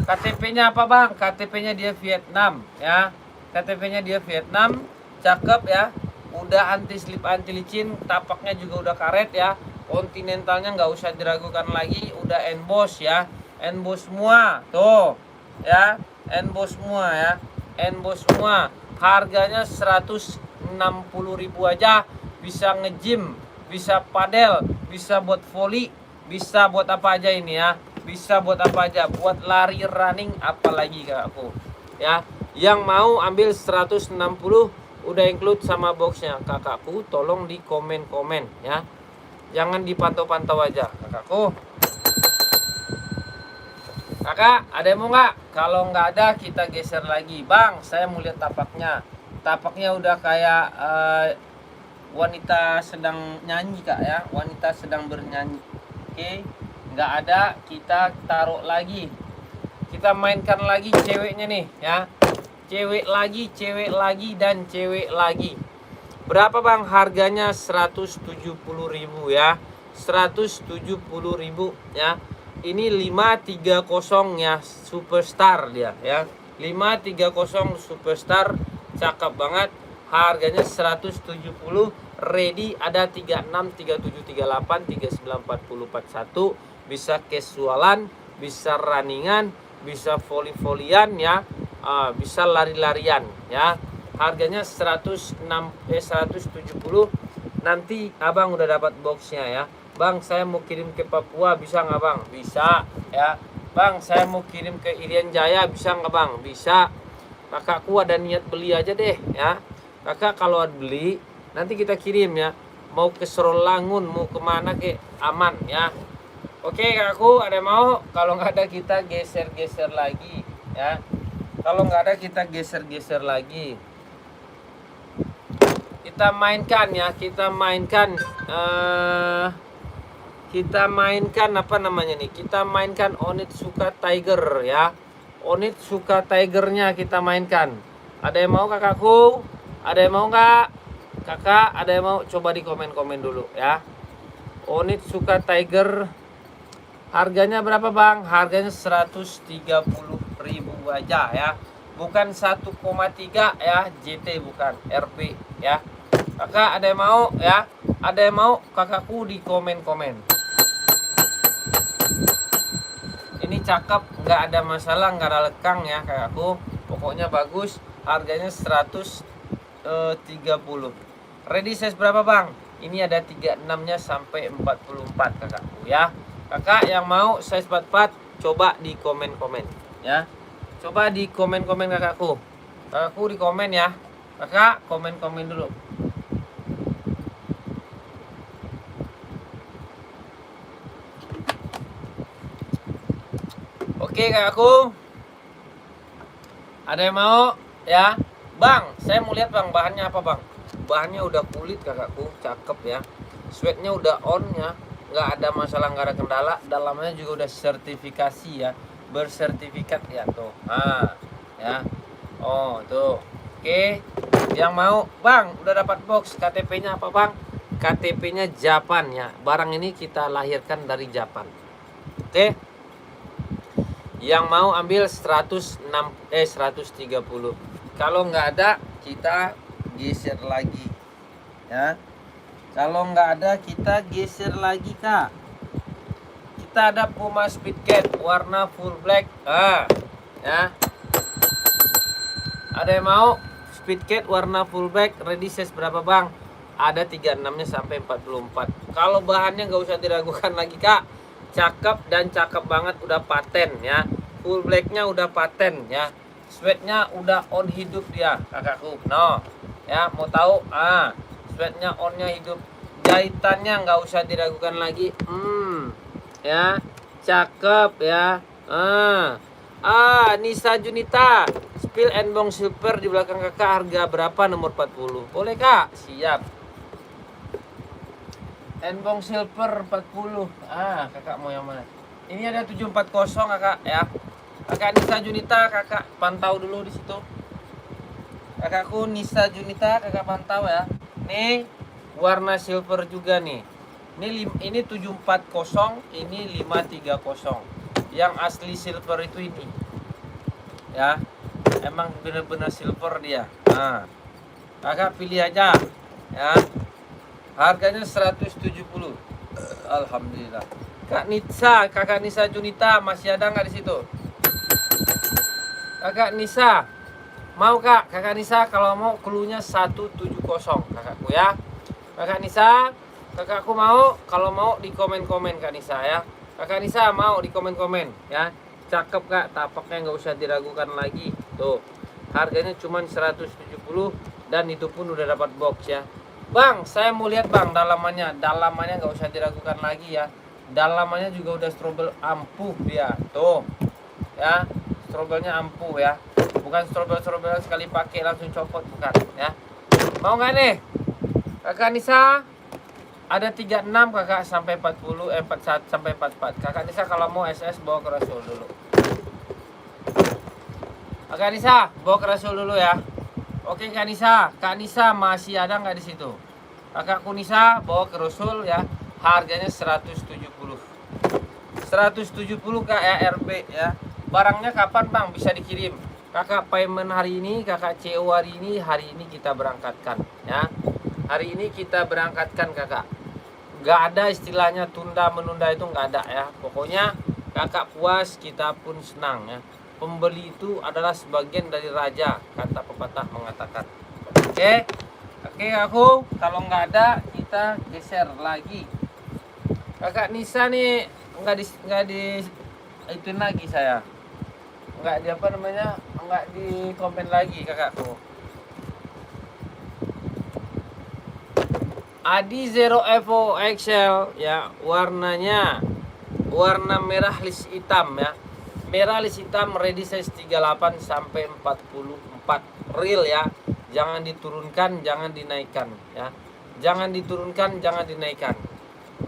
KTP-nya apa bang? KTP-nya dia Vietnam ya. KTP-nya dia Vietnam. Cakep ya. Udah anti slip, anti licin. Tapaknya juga udah karet ya. Kontinentalnya nggak usah diragukan lagi. Udah emboss ya. Emboss semua. Tuh ya. Emboss semua ya. Emboss semua. Harganya 160.000 aja. Bisa nge-gym, bisa padel, bisa buat volley, bisa buat apa aja ini ya. Bisa buat apa aja, buat lari, running, apalagi kakakku ya. Yang mau ambil 160 udah include sama boxnya kakakku. Tolong di komen-komen ya. Jangan dipantau-pantau aja kakakku. Kakak, ada yang mau nggak? Kalau nggak ada, kita geser lagi. Bang, saya mau lihat tapaknya. Tapaknya udah kayak wanita sedang nyanyi kak ya. Wanita sedang bernyanyi. Oke, nggak ada, kita taruh lagi. Kita mainkan lagi ceweknya nih ya. Cewek lagi, dan cewek lagi. Berapa bang harganya? 170.000 ya. 170.000 ya. Ini 530 ya, superstar dia ya. 530 superstar, cakep banget. Harganya 170. Ready ada 36, 37, 38, 39, 40, 41. Bisa casualan, bisa runningan, bisa volley-volleyan ya. Bisa lari-larian ya. Harganya 170. Nanti abang udah dapat boxnya ya. Bang, saya mau kirim ke Papua, bisa nggak bang? Bisa ya. Bang, saya mau kirim ke Irian Jaya, bisa nggak bang? Bisa. Kakakku ada niat beli aja deh ya. Kakak kalau beli nanti kita kirim ya. mau ke Serolangun, mau kemana ke aman ya. Oke kakakku, ada yang mau? Kalau nggak ada kita geser-geser lagi ya. Kalau nggak ada kita geser-geser lagi. Kita mainkan ya, kita mainkan apa namanya nih? Kita mainkan Onitsuka Tiger ya. Onitsuka Tigernya kita mainkan. Ada yang mau kakakku? Ada yang mau nggak? Kakak, ada yang mau? Coba di komen-komen dulu ya. Onitsuka Tiger harganya berapa bang? Harganya 130.000 aja ya. Bukan 1,3 ya, JT bukan, RP ya. Kakak ada yang mau ya? Ada yang mau? Kakakku di komen-komen. Ini cakep, nggak ada masalah, nggak ada lekang ya kakakku. Pokoknya bagus, harganya 130. Ready size berapa bang? Ini ada 36-nya sampai 44 kakakku ya. Kakak yang mau size 44 coba di komen-komen ya. Coba di komen-komen kakakku. Kakakku di komen ya. Kakak komen-komen dulu. Oke kakakku. Ada yang mau ya? Bang, saya mau lihat bang, bahannya apa bang? Bahannya udah kulit kakakku, cakep ya. Sweatnya udah on ya, nggak ada masalah, nggak ada kendala. Dalamnya juga udah sertifikasi ya, bersertifikat ya tuh. Nah, ya. Oh tuh. Oke, yang mau bang, udah dapat box. KTP-nya apa bang? KTP-nya Japan ya. Barang ini kita lahirkan dari Japan. Oke. Yang mau ambil 130. Kalau nggak ada kita geser lagi ya. Kalau nggak ada kita geser lagi kak. Kita ada Puma Speedcat warna full black ya. Ada yang mau Speedcat warna full black? Ready size berapa bang? Ada 36-nya sampai 44. Kalau bahannya nggak usah diragukan lagi kak, cakep dan cakep banget, udah paten ya. Full blacknya udah paten ya. Sweatnya udah on hidup dia kakakku. No ya, mau tahu? Sweatnya onnya hidup. Jahitannya nggak usah diragukan lagi. Ya, cakep ya. Nisa Junita, Spill and Bong Silver di belakang kakak, harga berapa? Nomor 40. Boleh kak? Siap. Enbong Silver 40. Kakak mau yang mana? Ini ada 740 kakak ya. Kakak Nisa Junita, kakak pantau dulu di situ. Kakakku Nisa Junita, kakak pantau ya. Nih warna silver juga nih. Ini 740, ini 530. Yang asli silver itu ini. Ya. Emang bener-bener silver dia. Kakak pilih aja ya. Harganya 170. Alhamdulillah. Kakak Nisa Junita masih ada nggak di situ? Kakak Nisa, mau kak? Kakak Nisa kalau mau cluenya 170 kakakku ya. Kakak Nisa, kakakku mau? Kalau mau di komen-komen kak Nisa ya. Kakak Nisa mau di komen-komen ya. Cakep kak, tapaknya nggak usah diragukan lagi. Tuh, harganya cuma 170 dan itu pun udah dapat box ya. Bang, saya mau lihat bang dalamannya. Dalamannya nggak usah diragukan lagi ya. Dalamannya juga udah strobel ampuh dia. Tuh, ya. Strobelnya ampuh ya. Bukan strobel sekali pakai langsung copot, bukan ya. Mau nggak nih? Kakak Nisa ada 36 kakak sampai 40 41 sampai 44. Kakak Nisa kalau mau SS bawa ke Rasul dulu. Kakak Nisa bawa ke Rasul dulu ya. Oke Kak Nisa masih ada nggak di situ? Kakakku Nisa bawa ke Rasul ya. Harganya 170. 170 kak ya, RP ya. Barangnya kapan bang bisa dikirim? Kakak payment hari ini, kakak CO hari ini kita berangkatkan ya. Hari ini kita berangkatkan kakak. Nggak ada istilahnya tunda menunda, itu nggak ada ya. Pokoknya kakak puas, kita pun senang ya. Pembeli itu adalah sebagian dari raja, kata pepatah mengatakan. Oke aku kalau nggak ada kita geser lagi. Kakak Nisa nih nggak di ituin lagi saya. Nggak di apa namanya, nggak di komen lagi kakakku. Adi Zero Evo XL ya, warnanya warna merah list hitam ya. Merah list hitam, ready size 38 sampai 44 real ya. Jangan diturunkan, jangan dinaikkan ya. Jangan diturunkan, jangan dinaikkan.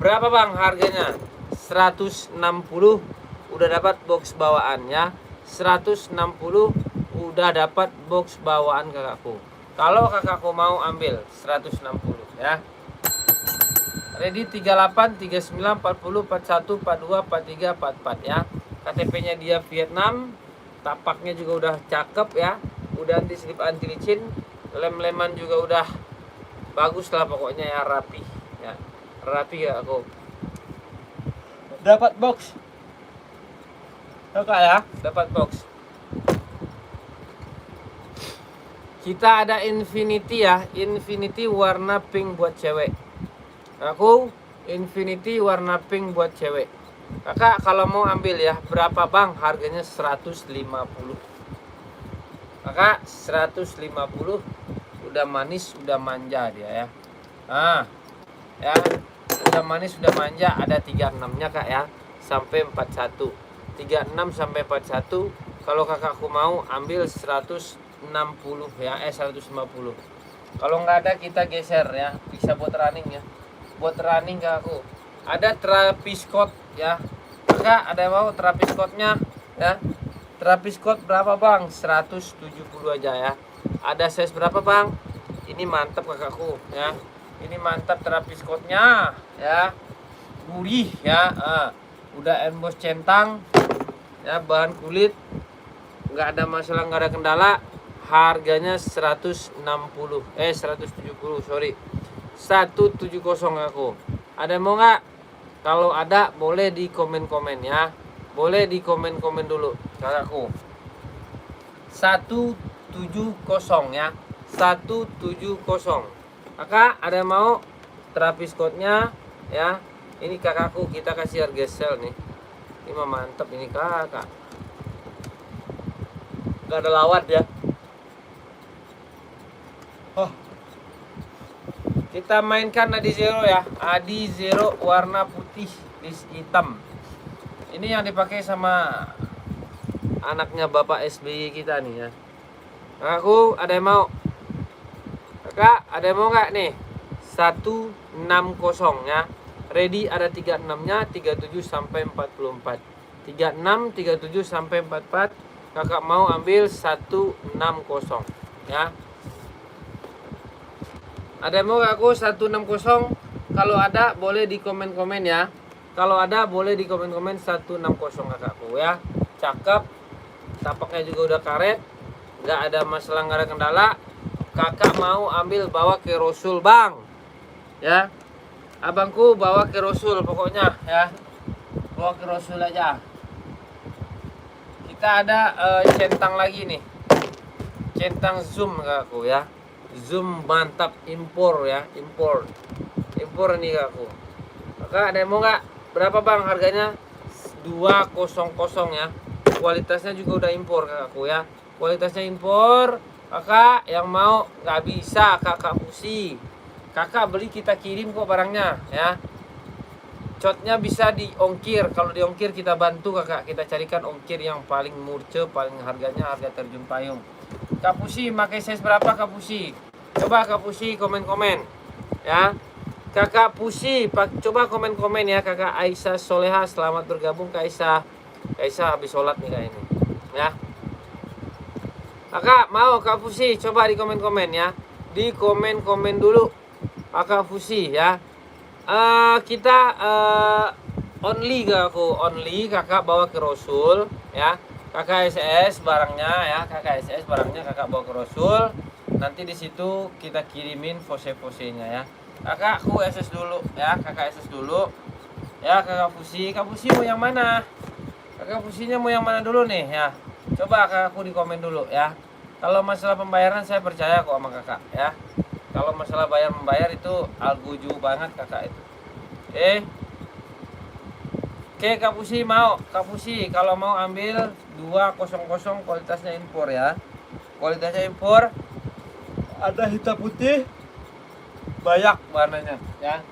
Berapa Bang harganya? 160, udah dapat box bawaan ya. 160 udah dapat box bawaan kakakku. Kalau kakakku mau ambil 160 ya. Ready 38, 39, 40, 41, 42, 43, 44 ya. KTP-nya dia Vietnam. Tapaknya juga udah cakep ya. Udah anti slip anti licin. Lem-leman juga udah bagus lah pokoknya ya, rapi ya. Rapi ya aku. Dapat box. Kakak ya, dapat box. Kita ada Infinity ya. Infinity warna pink buat cewek. Aku Infinity warna pink buat cewek. Kakak kalau mau ambil ya, berapa Bang? Harganya 150. Kakak 150. Udah manis, udah manja dia ya. Nah, ya. Udah manis, udah manja, ada 36-nya Kak ya. Sampai 41. 36 sampai 41. Kalau kakakku mau ambil 160 ya, 150. Kalau nggak ada kita geser ya, bisa buat running ya. Buat running kakakku. Ada Trapiscot ya. Kakak ada yang mau Trapiscotnya ya. Trapiscot berapa Bang? 170 aja ya. Ada size berapa Bang? Ini mantap kakakku ya. Ini mantap Trapiscotnya ya. Gurih ya. Udah emboss centang ya, bahan kulit. Nggak ada masalah, nggak ada kendala. Harganya 170 sorry. 170 aku. Ada yang mau nggak? Kalau ada boleh di komen-komen ya. Boleh di komen-komen dulu kakakku. 170 ya. 170. Kakak ada yang mau Trapiscotnya ya. Ini kakakku, kita kasih harga sel nih. Ini mah mantap ini kakak. Gak ada lawat ya. Oh. Kita mainkan Adi Zero ya. Adi Zero warna putih list hitam. Ini yang dipakai sama anaknya Bapak SBY kita nih ya. Aku ada yang mau? Kakak ada yang mau nggak nih? 160 ya. Ready ada 36-nya, 37 sampai 44. 36, 37 sampai 44. Kakak mau ambil 160 ya. Ada yang mau gak aku 160? Kalau ada boleh di komen-komen ya. Kalau ada boleh di komen-komen 160 kakakku ya. Cakep. Tapaknya juga udah karet. Gak ada masalah, gak ada kendala. Kakak mau ambil bawa ke Rasul Bang ya. Abangku bawa ke Rasul pokoknya ya. Bawa ke Rasul aja. Kita ada centang lagi nih. Centang zoom kakakku ya. Zoom mantap impor ya, impor ini kakakku. Kakak ada yang mau nggak? Berapa Bang harganya? 200 ya. Kualitasnya juga udah impor kakakku ya. Kualitasnya impor. Kakak yang mau nggak bisa kakak fusi. Kakak beli kita kirim kok barangnya ya. Cotnya bisa diongkir. Kalau diongkir kita bantu kakak. Kita carikan ongkir yang paling murce, paling harganya harga terjun payung. Kak Pusi pakai size berapa Kak Pusi? Coba Kak Pusi komen-komen ya. Kakak Pusi coba komen-komen ya. Kakak Aisyah Soleha, selamat bergabung Kak Aisyah. Kak Aisyah habis sholat nih kayak ini ya. Kakak mau Kak Pusi coba di komen-komen ya. Di komen-komen dulu Kakak Pusi ya. Kita only kakakku, only kakak bawa ke Rasul ya. Kakak SS barangnya ya, kakak SS barangnya kakak bawa ke Rasul. Nanti di situ kita kirimin pose-posenya ya. Kakakku SS dulu ya, kakak SS dulu. Ya kakak Fusi, Kak Fusi mau yang mana? Kakak Fusinya mau yang mana dulu nih ya? Coba kakakku di komen dulu ya. Kalau masalah pembayaran saya percaya kok sama kakak ya. Kalau masalah bayar membayar itu alguju banget kakak itu. Oke Kak Fusi mau, Kak Fusi kalau mau ambil 200 kualitasnya impor ya. Kualitasnya impor. Ada hitam putih. Banyak warnanya ya.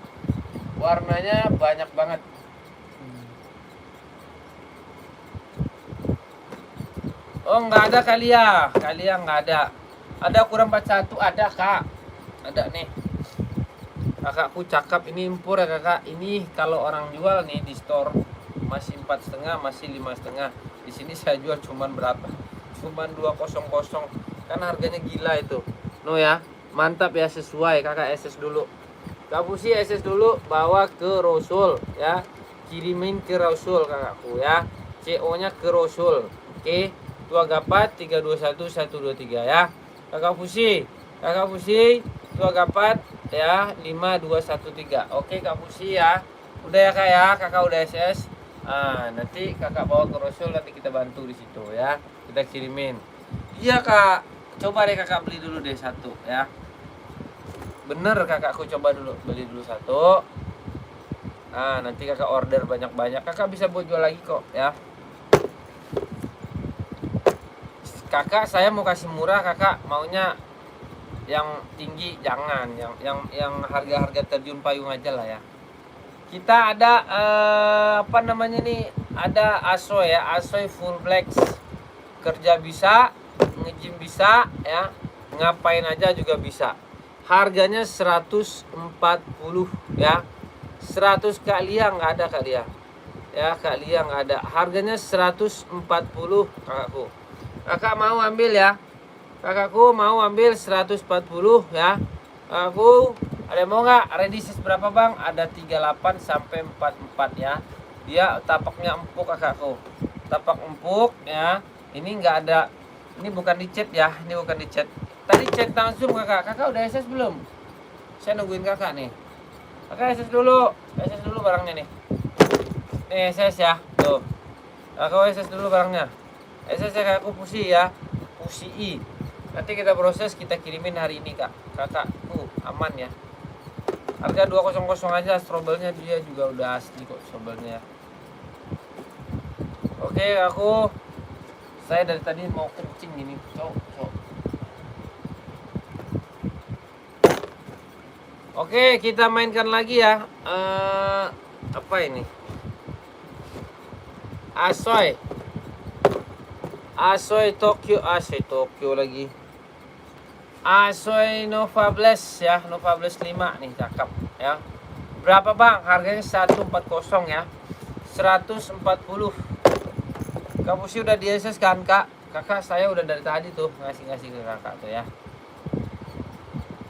Warnanya banyak banget. Oh, nggak ada kali ya. Kali ya nggak ada. Ada kurang 41 ada, Kak. Ada nih. Kakakku cakep, ini impor ya kakak. Ini kalau orang jual nih di store masih 4,5, masih 5,5. Di sini saya jual cuman berapa? Cuman 200. Kan harganya gila itu. No ya, mantap ya, sesuai. Kakak SS dulu. Kapusi SS dulu, bawa ke Rasul ya. Kirimin ke Rasul kakakku ya. CO-nya ke Rasul. Oke. Tua Gapat 321123 ya. Kakak Pusi. Tua Gapat ya 5213. Oke Kak Pusi ya. Udah ya Kak ya, kakak udah SS. Nanti kakak bawa ke Rasul, nanti kita bantu di situ ya. Kita kirimin. Iya Kak. Coba deh kakak beli dulu deh satu ya. Bener kakakku, coba dulu beli dulu satu. Nanti kakak order banyak-banyak. Kakak bisa buat jual lagi kok ya. Kakak saya mau kasih murah, kakak maunya yang tinggi jangan, yang harga-harga terjun payung aja lah ya. Kita ada apa namanya nih, ada Asoy ya, Asoy full black, kerja bisa, nge-gym bisa ya, ngapain aja juga bisa. Harganya 140 ya. 100 Kak Lia nggak ada Kak Lia. Ya Kak Lia nggak ada. Harganya 140 kakakku. Kakak mau ambil ya. Kakakku mau ambil 140 ya. Aku ada yang mau nggak? Ready size berapa bang? Ada 38 sampai 44 ya. Dia tapaknya empuk kakakku. Tapak empuk ya. Ini nggak ada. Ini bukan dicet ya. Ini bukan dicet. Tadi chat langsung kakak. Kakak udah SS belum? Saya nungguin kakak nih. Kakak SS dulu. SS dulu barangnya nih. Nih SS ya. Tuh. Kakak SS dulu barangnya. SS kakakku Pusi ya. Pusi I. Nanti kita proses, kita kirimin hari ini kak. Kakakku aman ya. Harga 200 aja. Strobelnya dia juga udah asli kok strobelnya. Oke aku. Saya dari tadi mau kencing ini. Oke, kita mainkan lagi ya. Apa ini? Asoy Tokyo lagi. Asoy Nova Blast ya, Nova Blast 5 nih, cakep ya. Berapa bang? Harganya 140 ya. 140. Kamu sih udah di SS kan kak? Kakak saya udah dari tadi tuh ngasih ke kakak tuh ya.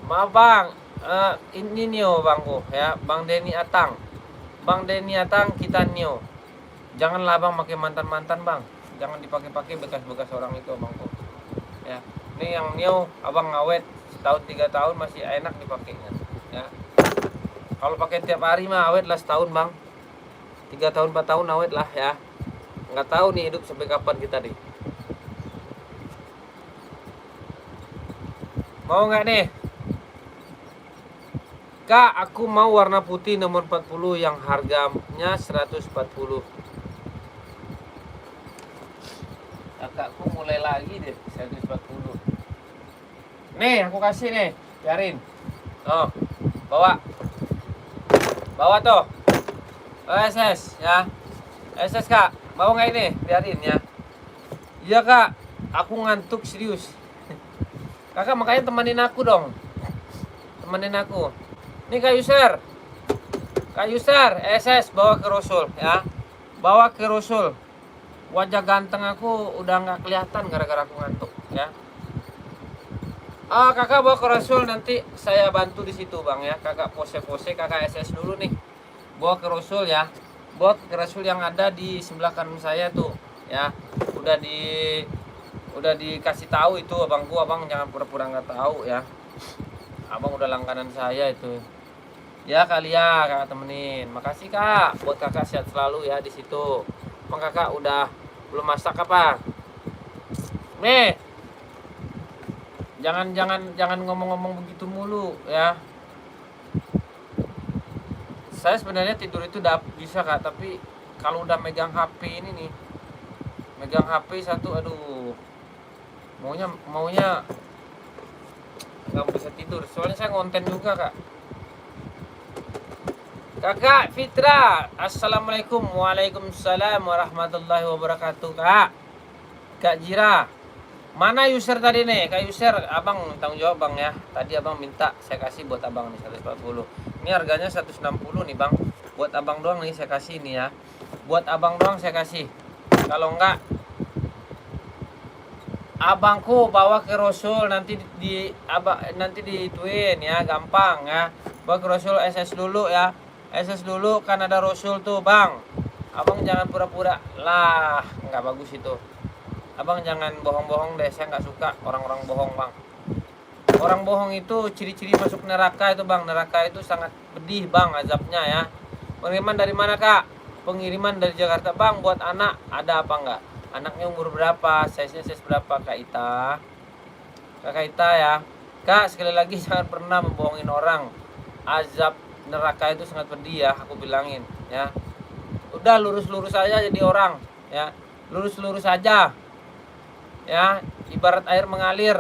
Maaf bang, ini Nio bangku ya, Bang Denny Atang. Bang Denny Atang kita Nio. Janganlah bang pakai mantan bang. Jangan dipakai bekas orang itu bangku. Ya, ini yang Nio abang ngawet setahun 3 tahun masih enak dipakainya. Ya. Kalau pakai tiap hari mah awet lah setahun bang. 3 tahun 4 tahun awet lah ya. Nggak tahu nih hidup sampai kapan kita nih. Mau nggak nih? Kak, aku mau warna putih nomor 40 yang harganya 140. Kakakku mulai lagi deh 140. Nih, aku kasih nih, biarin. Oh, bawa tuh. SS ya. SS kak, mau nggak ini? Biarin ya. Iya kak, aku ngantuk serius. Kakak makanya temenin aku dong. Temenin aku. Nih Kak user, SS bawa ke Rasul ya. Bawa ke Rasul. Wajah ganteng aku udah nggak kelihatan gara-gara aku ngantuk ya. Kakak bawa ke Rasul, nanti saya bantu di situ bang ya. Kakak pose kakak SS dulu nih. Bawa ke Rasul ya. Bawa ke Rasul yang ada di sebelah kanan saya tuh ya. Udah dikasih tahu itu abangku, abang jangan pura-pura nggak tahu ya. Abang udah langganan saya itu. Ya kali ya kakak temenin. Makasih kak, buat kakak sehat selalu ya di situ. Bang kakak udah belum masak apa? Nih. Jangan ngomong-ngomong begitu mulu ya. Saya sebenarnya tidur itu udah bisa kak, tapi kalau udah megang HP ini nih. Megang HP satu, aduh. Maunya nggak bisa tidur. Soalnya saya ngonten juga kak. Kakak Fitra, assalamualaikum. Waalaikumsalam warahmatullahi wabarakatuh. Kak Jira, mana user tadi nih? Kak user, abang tanggung jawab bang ya. Tadi abang minta saya kasih buat abang nih 140. Ini harganya 160 nih bang. Buat abang doang nih saya kasih nih ya. Buat abang doang saya kasih. Kalau enggak, abangku bawa ke Rasul nanti nanti dituin ya, gampang ya. Bawa ke Rasul SS dulu ya. SS dulu kan ada Rasul tuh bang. Abang jangan pura-pura lah, nggak bagus itu. Abang jangan bohong-bohong deh, saya nggak suka orang-orang bohong bang. Orang bohong itu ciri-ciri masuk neraka itu bang. Neraka itu sangat pedih bang azabnya ya. Pengiriman dari mana kak? Pengiriman dari Jakarta bang, buat anak ada apa nggak? Anaknya umur berapa? Size berapa kak Ita? Kak Ita ya. Kak sekali lagi jangan pernah membohongin orang. Azab neraka itu sangat pedih ya, aku bilangin ya. Udah lurus-lurus aja jadi orang ya. Lurus-lurus aja ya, ibarat air mengalir.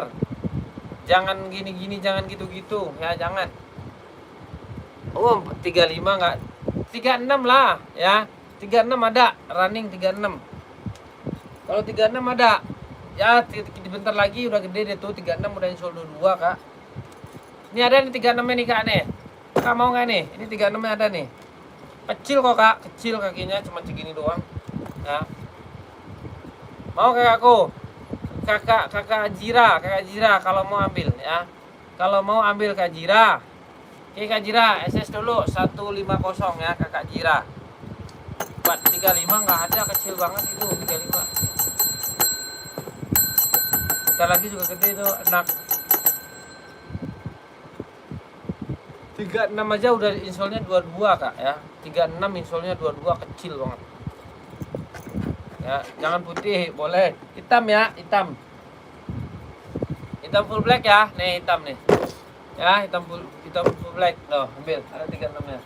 Jangan gini-gini, jangan gitu-gitu ya, jangan. Oh 35 enggak, 36 lah ya. 36 ada, running 36. Kalau 36 ada ya, bentar lagi udah gede deh tuh. 36 udah insol 22 kak. Ini ada nih 36 nih kak nih. Kak mau nggak nih? Ini 36 ada nih. Kecil kok kak, kecil kakinya cuma segini doang ya. Mau kakakku? Kakak Jira kalau mau ambil ya. Kalau mau ambil Kak Jira. Oke Kak Jira, SS dulu 150 ya Kakak Jira. 435 nggak ada, kecil banget itu 35. Bentar lagi juga gede itu anak. 36 aja udah insolnya 22 kak ya. 36 insolnya 22, kecil banget ya. Jangan putih, boleh hitam ya, hitam full black ya. Nih hitam nih ya, hitam full black tuh, ambil. Ada 36 nya.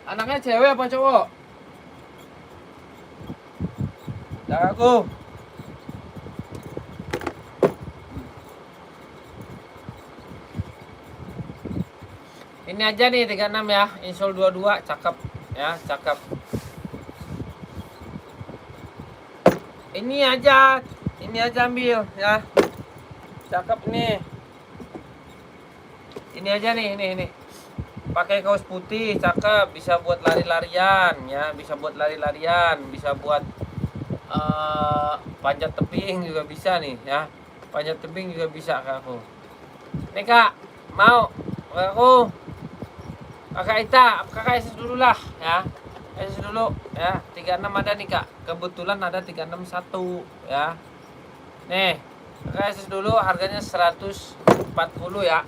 Anaknya cewek apa cowok? Kakakku. Ini aja nih 36 ya, insol 22, cakep ya, cakep. Ini aja ambil ya. Cakep nih. Ini aja nih, ini. Pakai kaos putih, cakep, bisa buat lari-larian ya, bisa buat panjat tebing juga bisa nih ya. Panjat tebing juga bisa kakakku. Nih kak, mau kakakku? Kakak Ita, kakak SS dulu lah ya. SS dulu ya. 36 ada nih kak. Kebetulan ada 361 ya. Nih, kakak SS dulu, harganya 140 ya.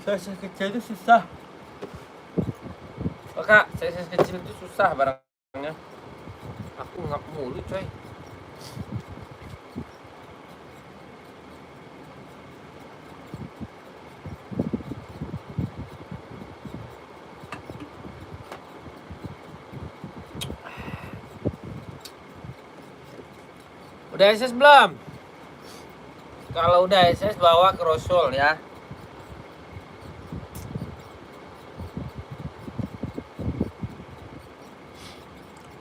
Size kecil itu susah. Kakak, size kecil itu susah barangnya. Aku ngap mulu coy. Udah SS belum? Kalau udah SS bawa ke Rasul ya.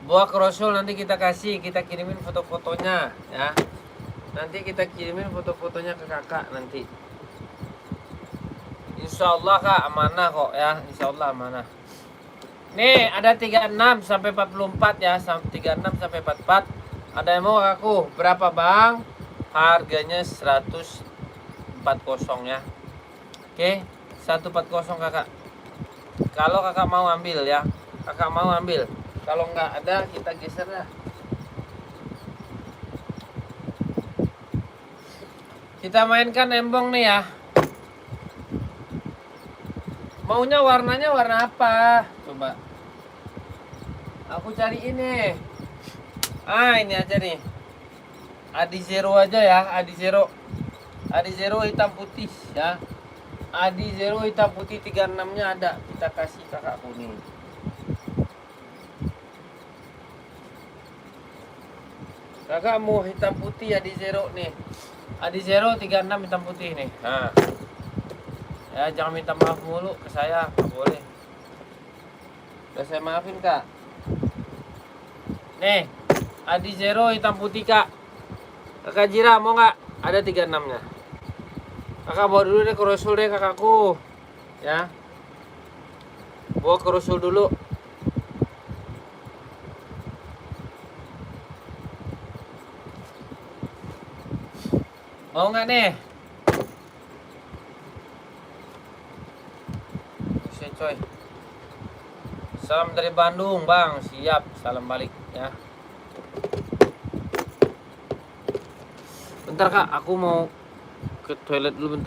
Bawa ke Rasul, nanti kita kirimin foto-fotonya ya. Nanti kita kirimin foto-fotonya ke kakak nanti. Insya Allah kak amanah kok ya, insya Allah amanah. Nih ada 36 sampai 44 ya, 36 sampai 44. Ada yang mau aku berapa bang? Harganya 140 ya. Oke, 140 kakak. Kalau kakak mau ambil ya, kakak mau ambil. Kalau nggak ada kita geser dah. Kita mainkan embong nih ya. Maunya warnanya warna apa? Coba. Aku cari ini. Ini aja nih. Adi Zero aja ya, Adi Zero hitam putih ya. Adi Zero hitam putih 36-nya ada. Kita kasih kakakku nih. Kakak mau hitam putih Adi Zero nih. Adi Zero 36 hitam putih nih. Nah. Ya, jangan minta maaf mulu ke saya, nggak boleh. Udah saya maafin, Kak. Nih, Adi Zero hitam putih, Kak. Kakak Jira mau nggak? Ada 36-nya. Kakak bawa dulu deh ke Rasul deh, kakakku. Ya. Bawa ke Rasul dulu. Mau nggak nih? Oke, coy. Salam dari Bandung, Bang. Siap, salam balik ya. Bentar, Kak, aku mau ke toilet dulu bentar.